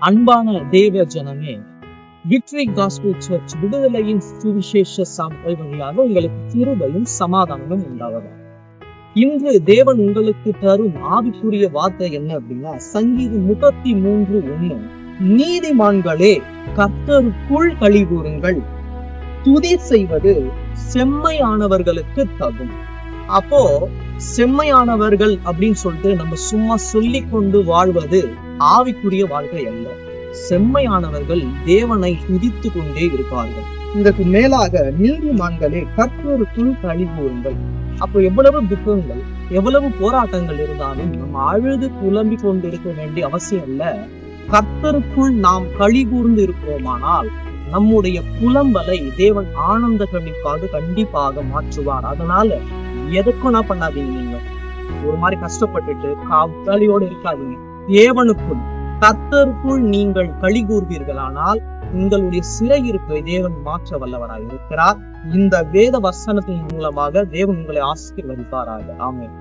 அன்பான தேவ ஜனமே, விக்டரி காஸ்பல் சர்ச் விடுதலையின் சுவிசேஷ சபை வழியாக உங்களுக்கு கிருபையும் சமாதானமும் உண்டாவதா. இன்று தேவன் உங்களுக்கு தரும் ஆவிக்குரிய வார்த்தை என்ன அப்படின்னா, சங்கீதம் 33:1, நீதிமான்களே கர்த்தருக்குள் களிகூருங்கள், துதி செய்வது செம்மையானவர்களுக்கு தகும். அப்போ செம்மையானவர்கள் அப்படின்னு சொல்லிட்டு நம்ம சும்மா சொல்லி கொண்டு வாழ்வது ஆவிக்குரிய வாழ்க்கை அல்ல. செம்மையானவர்கள் தேவனை துதித்து கொண்டே இருப்பார்கள். இதற்கு மேலாக நீதிமான்களே கர்த்தருக்குள் களிகூருங்கள். அப்போ எவ்வளவு துக்கங்கள், எவ்வளவு போராட்டங்கள் இருந்தாலும் நம்ம அழுது புலம்பி கொண்டு இருக்க வேண்டிய அவசியம் இல்ல. கர்த்தருக்குள் நாம் களிகூர்ந்து இருப்போமானால் நம்முடைய புலம்பலை தேவன் ஆனந்த கழிப்பாக கண்டிப்பாக மாற்றுவார். அதனால எதுக்கும் நான் பண்ணாதீங்க. நீங்க ஒரு மாதிரி கஷ்டப்பட்டுட்டு கவலையோடு இருக்காதீங்க. தேவனுக்குள் கர்த்தருக்குள் நீங்கள் களி கூர்வீர்களானால் உங்களுடைய சிறையிருப்பை தேவன் மாற்ற வல்லவராக இருக்கிறார். இந்த வேத வசனத்தின் மூலமாக தேவன் உங்களை ஆசீர்வதிப்பாராக. ஆமென்.